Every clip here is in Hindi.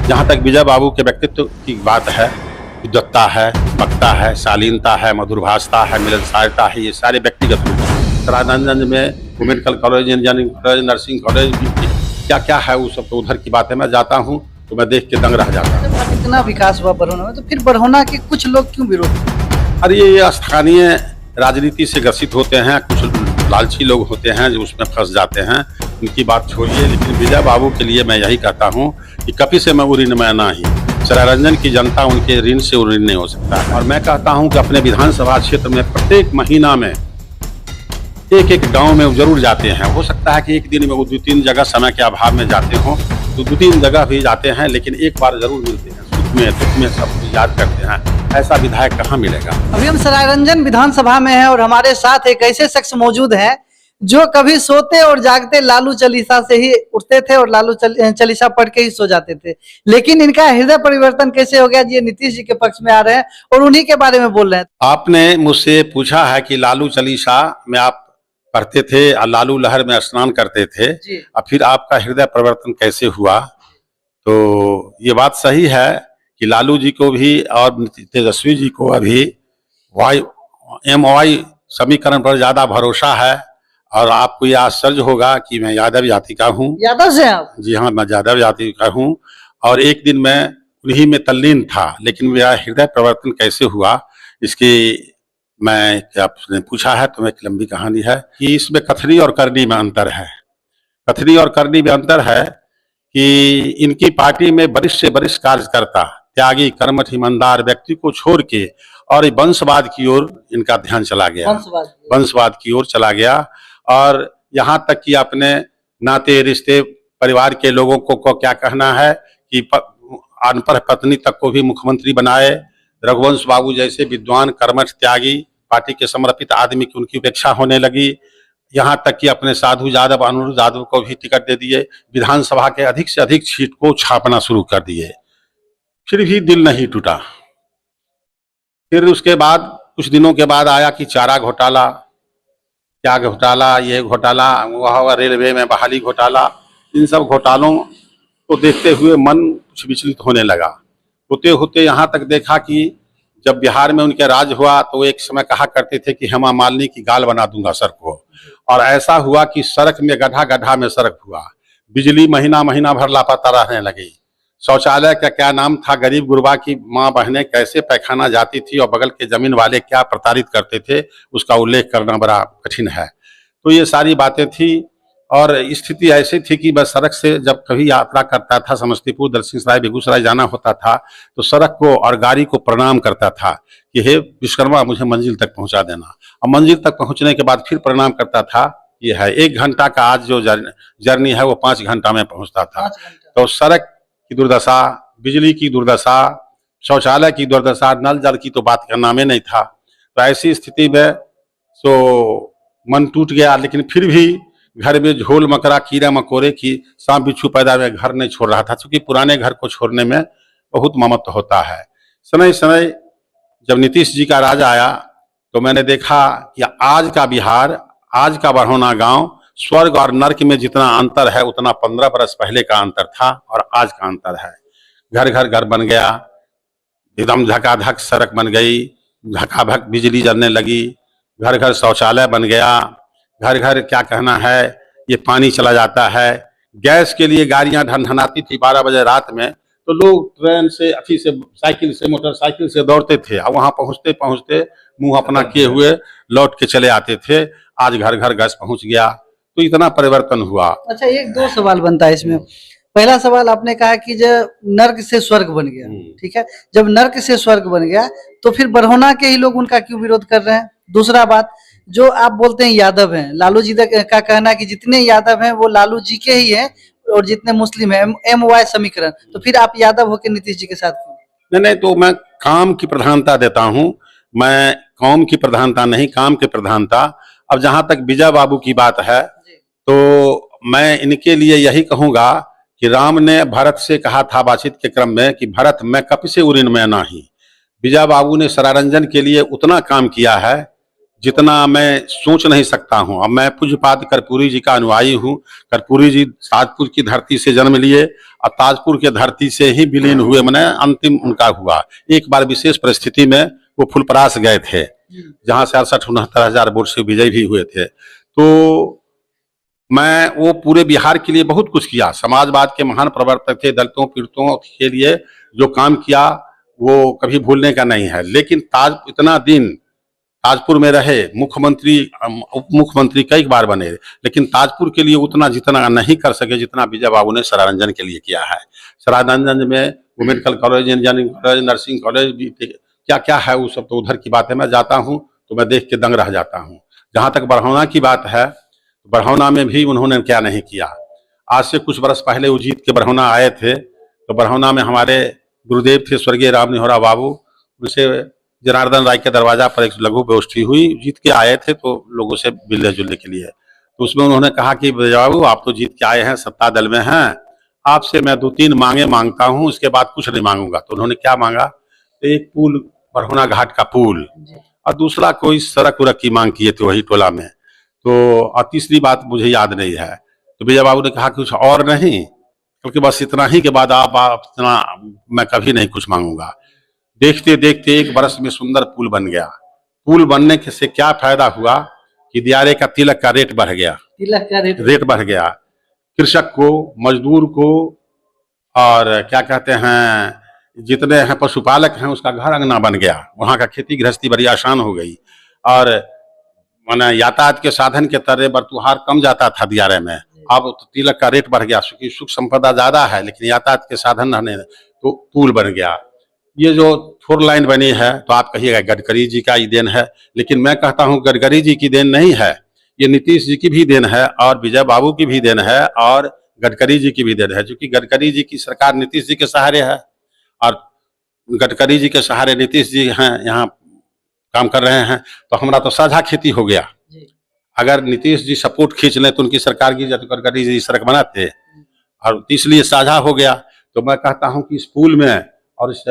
जहाँ तक विजय बाबू के व्यक्तित्व की बात है, उद्यतता है, वक्ता है, शालीनता है, मधुरभाषता है, मिलनसारता है, ये सारे व्यक्तिगत रूप हैं। सरायरंजन में medical college, engineering college, nursing college, क्या क्या है वो सब तो उधर की बात है। मैं जाता हूँ तो मैं देख के दंग रह जाता हूँ। इतना विकास हुआ बरहोना में, तो फिर बरहोना के कुछ लोग क्यों विरोध करते हैं? अरे ये स्थानीय राजनीति से ग्रसित होते हैं, कुछ लालची लोग होते हैं जो उसमें फंस जाते हैं। उनकी बात छोड़िए, लेकिन विजय बाबू के लिए मैं यही कहता हूँ कि कभी से मैं ऋण में ना ही, सरायरंजन की जनता उनके ऋण से ऋण नहीं हो सकता। और मैं कहता हूँ कि अपने विधानसभा क्षेत्र में प्रत्येक महीना में एक एक गांव में जरूर जाते हैं। हो सकता है कि एक दिन में वो 2-3 जगह समय के अभाव में जाते हों, तो 2-3 जगह भी जाते हैं, लेकिन एक बार जरूर मिलते हैं। सुख में दुख में सब याद करते हैं। ऐसा विधायक कहाँ मिलेगा। अभी हम सरायरंजन विधानसभा में हैं और हमारे साथ एक ऐसे शख्स मौजूद हैं जो कभी सोते और जागते लालू चालीसा से ही उठते थे और लालू चालीसा पढ़ के ही सो जाते थे। लेकिन इनका हृदय परिवर्तन कैसे हो गया, ये नीतीश जी के पक्ष में आ रहे हैं और उन्हीं के बारे में बोल रहे हैं। आपने मुझसे पूछा है कि लालू चालीसा में आप पढ़ते थे और लालू लहर में स्नान करते थे और फिर आपका हृदय परिवर्तन कैसे हुआ। तो ये बात सही है कि लालू जी को भी और तेजस्वी जी को अभी MY समीकरण पर ज्यादा भरोसा है। और आपको यह आश्चर्य होगा कि मैं यादव जाति का हूँ। यादव से आप? जी हाँ, मैं यादव जाति का हूँ और एक दिन मैं उन्हीं में तल्लीन था। लेकिन मेरा हृदय परिवर्तन कैसे हुआ, इसकी मैं आपने पूछा है तो एक लंबी कहानी है कि इसमें कथनी और करनी में अंतर है। कथनी और करनी में अंतर है कि इनकी पार्टी में वरिष्ठ से वरिष्ठ कार्यकर्ता, त्यागी, कर्मठ, ईमानदार व्यक्ति को छोड़ के और वंशवाद की ओर इनका ध्यान चला गया। वंशवाद की ओर चला गया और यहाँ तक कि अपने नाते रिश्ते परिवार के लोगों को क्या कहना है कि अनपढ़ पत्नी तक को भी मुख्यमंत्री बनाए। रघुवंश बाबू जैसे विद्वान, कर्मठ, त्यागी, पार्टी के समर्पित आदमी की उनकी उपेक्षा होने लगी। यहाँ तक कि अपने साधु यादव, अनुरुद्ध यादव को भी टिकट दे दिए। विधानसभा के अधिक से अधिक सीट को छापना शुरू कर दिए। फिर भी दिल नहीं टूटा। फिर उसके बाद कुछ दिनों के बाद आया कि चारा घोटाला, क्या घोटाला, ये घोटाला, वह रेलवे में बहाली घोटाला। इन सब घोटालों को देखते हुए मन कुछ विचलित होने लगा। होते होते यहाँ तक देखा कि जब बिहार में उनके राज हुआ तो एक समय कहा करते थे कि हेमा मालिनी की गाल बना दूंगा सड़क को। और ऐसा हुआ कि सड़क में गड्ढा गड्ढा में सड़क हुआ। बिजली महीना महीना भर लापता रहने लगी। शौचालय का क्या नाम था, गरीब गुरबा की माँ बहनें कैसे पैखाना जाती थी और बगल के जमीन वाले क्या प्रताड़ित करते थे, उसका उल्लेख करना बड़ा कठिन है। तो ये सारी बातें थी और स्थिति ऐसी थी कि बस सड़क से जब कभी यात्रा करता था, समस्तीपुर, दलसिंहसराय, बेगूसराय जाना होता था तो सड़क को और गाड़ी को प्रणाम करता था कि हे विश्वकर्मा, मुझे मंजिल तक पहुंचा देना। और मंजिल तक पहुंचने के बाद फिर प्रणाम करता था। ये है 1 घंटा का आज जो जर्नी है वो 5 घंटा में पहुंचता था। तो सड़क की दुर्दशा, बिजली की दुर्दशा, शौचालय की दुर्दशा, नल जल की तो बात का नाम ही नहीं था। तो ऐसी स्थिति में तो मन टूट गया। लेकिन फिर भी घर में झोल मकरा, कीड़ा मकोड़े की, सांप बिच्छू पैदा में घर नहीं छोड़ रहा था, क्योंकि पुराने घर को छोड़ने में बहुत ममत्व होता है। समय समय जब नीतीश जी का राज आया तो मैंने देखा कि आज का बिहार, आज का बरहोना गांव, स्वर्ग और नर्क में जितना अंतर है उतना 15 बरस पहले का अंतर था और आज का अंतर है। घर घर घर बन गया, एकदम धकाधक सड़क बन गई, धकाधक बिजली जलने लगी, घर घर शौचालय बन गया, घर घर क्या कहना है, ये पानी चला जाता है। गैस के लिए गाड़ियां ढनढनाती थी 12 बजे रात में, तो लोग ट्रेन से, अथी से, साइकिल से, मोटरसाइकिल से दौड़ते थे और वहां पहुंचते पहुंचते मुंह अपना किए हुए लौट के चले आते थे। आज घर घर गैस पहुंच गया। तो इतना परिवर्तन हुआ। अच्छा, 1-2 सवाल बनता है इसमें। पहला सवाल आपने कहा कि जब नर्क से स्वर्ग बन गया, ठीक है, जब नर्क से स्वर्ग बन गया तो फिर बरहोना के ही लोग उनका क्यों विरोध कर रहे हैं? दूसरा बात, जो आप बोलते हैं यादव हैं, लालू जी का कहना है कि जितने यादव हैं वो लालू जी के ही हैं और जितने मुस्लिम हैं MY समीकरण, तो फिर आप यादव होकर नीतीश जी के साथ क्यों? नहीं, तो मैं काम की प्रधानता देता हूँ, मैं कौम की प्रधानता नहीं, काम की प्रधानता। अब जहां तक विजय बाबू की बात है तो मैं इनके लिए यही कहूंगा कि राम ने भरत से कहा था बातचीत के क्रम में कि भरत, मैं कपि से ऋण में नाही। विजय बाबू ने सरायरंजन के लिए उतना काम किया है जितना मैं सोच नहीं सकता हूँ। अब मैं पूज्यपाद कर्पूरी जी का अनुयायी हूँ। कर्पूरी जी ताजपुर की धरती से जन्म लिए और ताजपुर के धरती से ही विलीन हुए, मैंने अंतिम उनका हुआ। एक बार विशेष परिस्थिति में वो फुलपरास गए थे, जहाँ से 68-69 हजार वोट से विजयी भी हुए थे। तो मैं वो पूरे बिहार के लिए बहुत कुछ किया, समाजवाद के महान प्रवर्तक थे, दलितों पीड़ितों के लिए जो काम किया वो कभी भूलने का नहीं है। लेकिन इतना दिन ताजपुर में रहे, मुख्यमंत्री उप मुख्यमंत्री कई बार बने, लेकिन ताजपुर के लिए उतना जितना नहीं कर सके जितना विजय बाबू ने सरारंजन के लिए किया है। सरारंजन में वो medical college, engineering college, nursing college भी क्या क्या है, वो सब तो उधर की बात है। मैं जाता हूँ तो मैं देख के दंग रह जाता हूँ। जहाँ तक बढ़ौना की बात है, बढ़ौना में भी उन्होंने क्या नहीं किया। आज से कुछ वर्ष पहले वो जीत के बढ़ौना आए थे, तो बढ़ौना में हमारे गुरुदेव थे स्वर्गीय राम निहोरा बाबू, उनसे जनार्दन राय के दरवाजा पर एक लघु गोष्ठी हुई। जीत के आए थे तो लोगों से मिलने जुलने के लिए, तो उसमें उन्होंने कहा कि बाबू आप तो जीत के आए हैं, सत्ता दल में हैं, आपसे मैं 2-3 मांगे मांगता हूं, उसके बाद कुछ नहीं मांगूंगा। तो उन्होंने क्या मांगा, तो एक पुल, बढ़ौना घाट का पुल, और दूसरा कोई सड़क उड़क की मांग किए थे वही टोला में। तो और तीसरी बात मुझे याद नहीं है। तो विजय बाबू ने कहा कुछ और नहीं, क्योंकि बस इतना ही के बाद आप इतना मैं कभी नहीं कुछ मांगूंगा। देखते देखते एक बरस में सुंदर पुल बन गया। पुल बनने से क्या फायदा हुआ कि दियारे का तिलक का रेट बढ़ गया, तिलक का रेट बढ़ गया। कृषक को, मजदूर को, और क्या कहते हैं जितने हैं पशुपालक हैं, उसका घर अंगना बन गया। वहाँ का खेती गृहस्थी बड़ी आसान हो गई। और माने यातायात के साधन के तरह बरतुहार कम जाता था दियारे में, अब तो तिलक का रेट बढ़ गया, क्योंकि सुख संपदा ज्यादा है लेकिन यातायात के साधन रहने, तो पुल बन गया। ये जो 4 लाइन बनी है, तो आप कहिएगा गडकरी जी का ही देन है, लेकिन मैं कहता हूँ गडकरी जी की देन नहीं है, ये नीतीश जी की भी देन है और विजय बाबू की भी देन है और गडकरी जी की भी देन है। क्योंकि गडकरी जी की सरकार नीतीश जी के सहारे है और गडकरी जी के सहारे नीतीश जी हैं, यहाँ काम कर रहे हैं। तो हमारा तो साझा खेती हो गया। अगर नीतीश जी सपोर्ट खींच लें तो उनकी सरकार की गडकरी जी सड़क बनाते, और इसलिए साझा हो गया। तो मैं कहता हूं कि इस पुल में और इस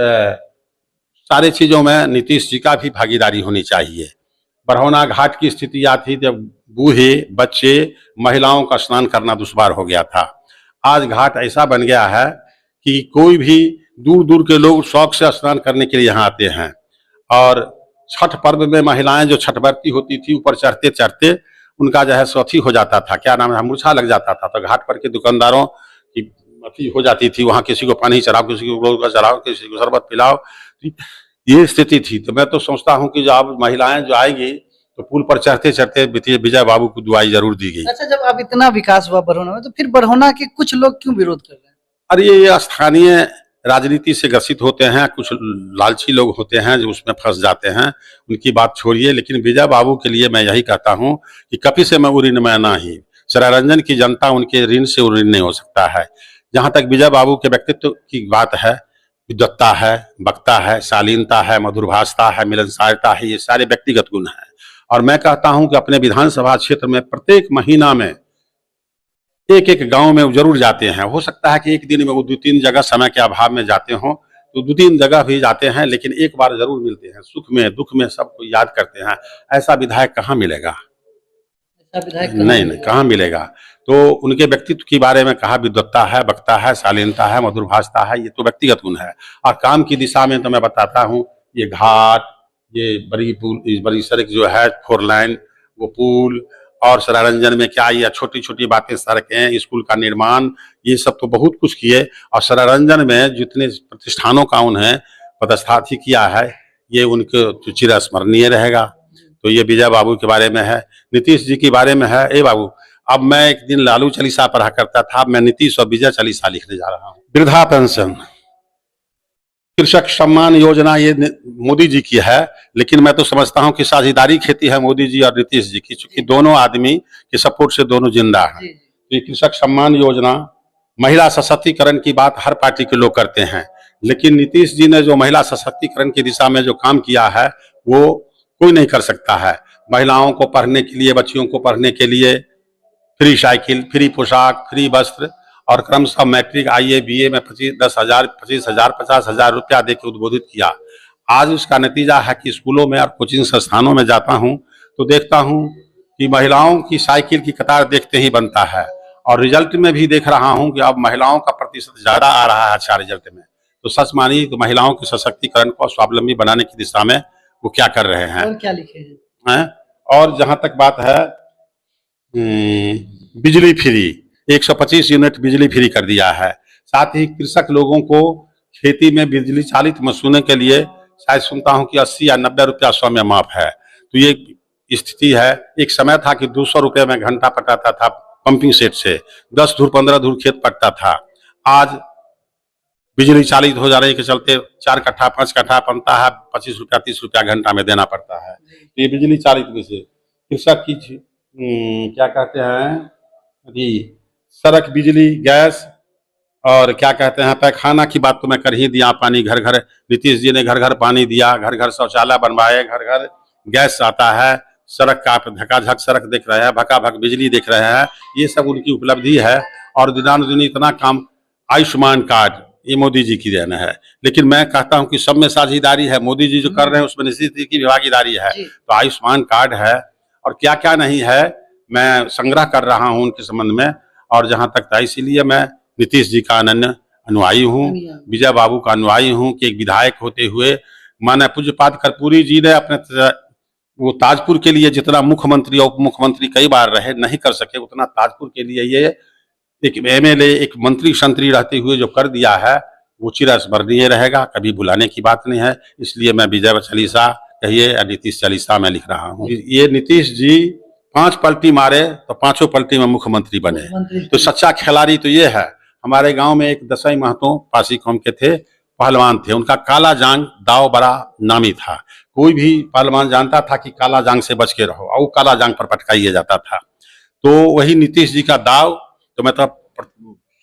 सारे चीजों में नीतीश जी का भी भागीदारी होनी चाहिए। बढ़ौना घाट की स्थिति या थी जब बूढ़े, बच्चे, महिलाओं का स्नान करना दुश्वार हो गया था। आज घाट ऐसा बन गया है कि कोई भी दूर दूर के लोग शौक से स्नान करने के लिए यहाँ आते हैं। और छठ पर्व में महिलाएं जो छठ व्रती होती थी, ऊपर चढ़ते चढ़ते उनका जो है सौथी हो जाता था, क्या नाम है, मूर्छा लग जाता था। तो घाट पर के दुकानदारों की अथी हो जाती थी, वहाँ किसी को पानी चढ़ाओ, किसी को गोलगप्पा चढ़ाओ, किसी को शरबत पिलाओ, ये स्थिति थी। तो मैं तो सोचता हूँ कि जब महिलाएं जो आएंगी तो पुल पर चढ़ते चढ़ते विजय बाबू को दुआई जरूर दी गई। अच्छा, जब अब इतना विकास हुआ बढ़ौना में, तो फिर बढ़ौना के कुछ लोग क्यों विरोध कर रहे हैं? अरे ये स्थानीय राजनीति से ग्रसित होते हैं, कुछ लालची लोग होते हैं जो उसमें फंस जाते हैं, उनकी बात छोड़िए। लेकिन विजय बाबू के लिए मैं यही कहता हूं कि कभी से मैं ऋण में नहीं, सरारंजन की जनता उनके ऋण से ऋण नहीं हो सकता है। जहां तक विजय बाबू के व्यक्तित्व की बात है, विद्वत्ता है, वक्ता है, शालीनता है, मधुरभाषता है, मिलनसारता है, ये सारे व्यक्तिगत गुण हैं। और मैं कहता हूं कि अपने विधानसभा क्षेत्र में प्रत्येक महीना में एक एक गांव में जरूर जाते हैं। हो सकता है कि एक दिन में वो 2-3 जगह समय के अभाव में जाते हों, तो 2-3 जगह भी जाते हैं, लेकिन एक बार जरूर मिलते हैं। सुख में दुख में सबको याद करते हैं। ऐसा विधायक कहाँ मिलेगा? ऐसा विधायक नहीं, कहाँ मिलेगा। तो उनके व्यक्तित्व के बारे में कहा, विद्वत्ता है, वक्ता है, शालीनता है, मधुरभाषता है, ये तो व्यक्तिगत गुण है। और काम की दिशा में तो मैं बताता हूँ, ये घाट, ये बड़ी सड़क जो है 4 लाइन, वो पुल, और सरारंजन में क्या ये छोटी छोटी बातें, सड़कें, स्कूल का निर्माण, ये सब तो बहुत कुछ किए। और सरारंजन में जितने प्रतिष्ठानों का उन्हें पदस्थापित किया है, ये उनके चिरस्मरणीय रहेगा। तो ये विजय बाबू के बारे में है। नीतीश जी के बारे में है, ए बाबू, अब मैं एक दिन लालू चालीसा पढ़ा करता था, मैं नीतीश और विजय चालीसा लिखने जा रहा हूँ। वृद्धा पेंशन, कृषक सम्मान योजना, ये मोदी जी की है, लेकिन मैं तो समझता हूं कि साझेदारी खेती है मोदी जी और नीतीश जी की, क्योंकि दोनों आदमी के सपोर्ट से दोनों जिंदा हैं। ये कृषक सम्मान योजना, महिला सशक्तिकरण की बात हर पार्टी के लोग करते हैं, लेकिन नीतीश जी ने जो महिला सशक्तिकरण की दिशा में जो काम किया है वो कोई नहीं कर सकता है। महिलाओं को पढ़ने के लिए, बच्चियों को पढ़ने के लिए फ्री साइकिल, फ्री पोशाक, फ्री वस्त्र, और क्रमशः मैट्रिक, IAS, BA में 10,000, 25,000, 50,000 रुपया देकर उद्बोधित किया। आज उसका नतीजा है कि स्कूलों में और कोचिंग संस्थानों में जाता हूं तो देखता हूं कि महिलाओं की साइकिल की कतार देखते ही बनता है, और रिजल्ट में भी देख रहा हूं कि अब महिलाओं का प्रतिशत ज्यादा आ रहा है अच्छा रिजल्ट में। तो सच मानिए तो महिलाओं के सशक्तिकरण को स्वावलंबी बनाने की दिशा में वो क्या कर रहे हैं, और क्या लिखे हैं? और जहां तक बात है बिजली फ्री, 125 यूनिट बिजली फ्री कर दिया है। साथ ही कृषक लोगों को खेती में बिजली चालित मशीनों के लिए शायद सुनता हूं कि 80 या 90 रुपया सौ में माफ है। तो ये स्थिति है। एक समय था कि 200 रुपये में घंटा पटाता था पंपिंग सेट से, 10 धूर 15 धूर खेत पटता था। आज बिजली चालित हो जाने के चलते 4 कट्ठा 5 कट्ठा बनता है, 25 रुपया 30 रुपया घंटा में देना पड़ता है। तो ये बिजली चालित में से कृषक की क्या कहते हैं अभी सड़क, बिजली, गैस और क्या कहते हैं पैखाना की बात तो मैं कर ही दिया। पानी घर घर, नीतीश जी ने घर घर पानी दिया, घर घर शौचालय बनवाए, घर घर गैस आता है, सड़क का धकाधक सड़क देख रहे हैं, भकाभक बिजली देख रहे हैं। ये सब उनकी उपलब्धि है। और दिनानुदिन इतना काम, आयुष्मान कार्ड, ये मोदी जी की देन है। लेकिन मैं कहता हूं कि सब में साझेदारी है। मोदी जी जो कर रहे हैं उसमें निश्चित की भागीदारी है। तो आयुष्मान कार्ड है और क्या क्या नहीं है, मैं संग्रह कर रहा हूं उनके संबंध में। और जहां तक था, इसीलिए मैं नीतीश जी का अनन्य अनुयायी हूँ, विजय बाबू का अनुयायी हूँ कि एक विधायक होते हुए माननीय पूज्यपाद कर्पूरी जी ने अपने वो ताजपुर के लिए जितना मुख्यमंत्री और उप मुख्यमंत्री कई बार रहे नहीं कर सके, उतना ताजपुर के लिए ये एक MLA, एक मंत्री संतरी रहते हुए जो कर दिया है वो चिरस्मरणीय रहेगा, कभी भुलाने की बात नहीं है। इसलिए मैं विजय चालीसा कहिए या नीतीश चालीसा में लिख रहा हूँ। ये नीतीश जी 5 पलटी मारे तो 5 पलटी में मुख्यमंत्री बने। तो सच्चा खिलाड़ी तो ये है। हमारे गांव में एक दसाई महतो पासी कौम के थे, पहलवान थे। उनका काला जांग दाव बड़ा नामी था। कोई भी पहलवान जानता था कि काला जांग से बच के रहो, और वो काला जांग पर पटकाइए जाता था। तो वही नीतीश जी का दाव तो मैं तो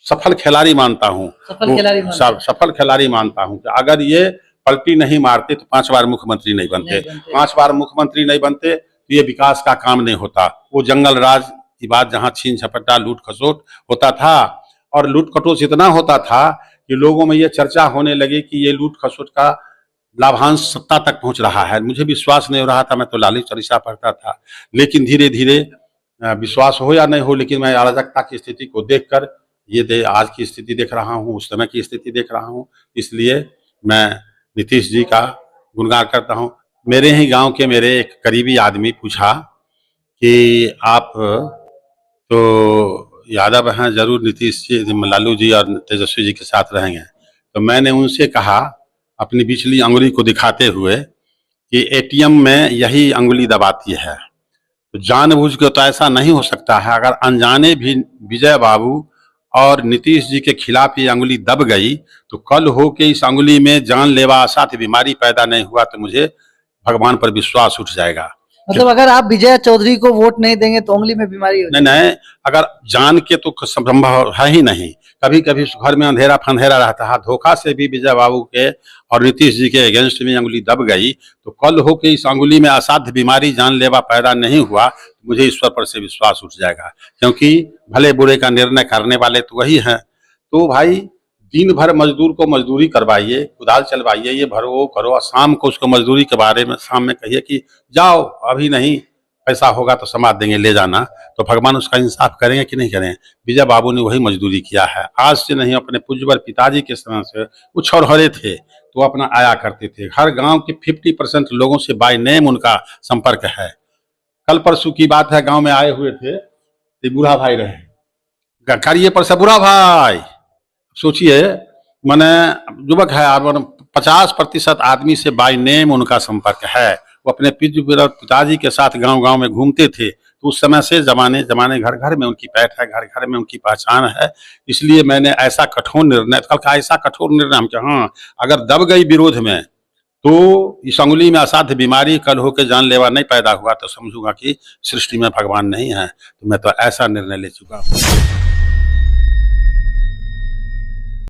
सफल खिलाड़ी मानता हूँ, सफल खिलाड़ी मानता हूँ कि अगर ये पलटी नहीं मारते तो 5 बार मुख्यमंत्री नहीं बनते। 5 बार मुख्यमंत्री नहीं बनते तो ये विकास का काम नहीं होता। वो जंगल राज की बात, जहाँ छीन झपट्टा लूट खसोट होता था, और लूट खसोट इतना होता था कि लोगों में ये चर्चा होने लगी कि ये लूट खसोट का लाभांश सत्ता तक पहुंच रहा है। मुझे विश्वास नहीं हो रहा था, मैं तो लाली चालीसा पढ़ता था। लेकिन धीरे धीरे विश्वास हो या नहीं हो, लेकिन मैं अराजकता की स्थिति को देखकर ये आज की स्थिति देख रहा हूँ, उस समय की स्थिति देख रहा हूँ। इसलिए मैं नीतीश जी का गुणगान करता हूँ। मेरे ही गांव के मेरे एक करीबी आदमी पूछा कि आप तो यादव हैं, जरूर नीतीश जी, लालू जी और तेजस्वी जी के साथ रहेंगे। तो मैंने उनसे कहा अपनी बिचली अंगुली को दिखाते हुए कि ATM में यही अंगुली दबाती है। तो जानबूझ के तो ऐसा नहीं हो सकता है। अगर अनजाने भी विजय बाबू और नीतीश जी के खिलाफ ये अंगुली दब गई तो कल हो के इस अंगुली में जानलेवा असाध्य बीमारी पैदा नहीं हुआ तो मुझे भगवान पर विश्वास उठ जाएगा। मतलब अगर आप विजय चौधरी को वोट नहीं देंगे तो उंगली में बीमारी हो जाएगी? नहीं, अगर जान के तो संभव है ही नहीं। कभी कभी घर में अंधेरा फंधेरा रहता है, धोखा से भी विजय बाबू के और नीतीश जी के अगेंस्ट में अंगुली दब गई तो कल हो के इस अंगुली में असाध्य बीमारी जानलेवा पैदा नहीं हुआ, मुझे ईश्वर पर से विश्वास उठ जाएगा। क्योंकि भले बुरे का निर्णय करने वाले तो वही हैं। तो भाई दिन भर मजदूर को मजदूरी करवाइए, कुदाल चलवाइए, ये भरो वो करो, और शाम को उसको मजदूरी के बारे में शाम में कहिए कि जाओ अभी नहीं, पैसा होगा तो समाज देंगे, ले जाना। तो भगवान उसका इंसाफ करेंगे कि नहीं करें? विजय बाबू ने वही मजदूरी किया है। आज से नहीं, अपने पूज्यवर पिताजी के समय से वो छौरहरे थे तो अपना आया करते थे। हर गांव के 50% लोगों से बाय नेम उनका संपर्क है। कल परसों की बात है, गांव में आए हुए थे, बूढ़ा भाई रहे, करिए पर से बूढ़ा भाई, सोचिए मैंने युवक है, 50% आदमी से बाय नेम उनका संपर्क है। वो अपने पिताजी के साथ गांव गांव में घूमते थे। तो उस समय से जमाने घर घर में उनकी पैठ है, घर घर में उनकी पहचान है। इसलिए मैंने ऐसा कठोर निर्णय, कल का ऐसा कठोर निर्णय हम हाँ अगर दब गई विरोध में तो इस अंगुली में असाध्य बीमारी कल होकर जानलेवा नहीं पैदा हुआ तो समझूंगा कि सृष्टि में भगवान नहीं है। तो मैं तो ऐसा निर्णय ले चुका हूँ।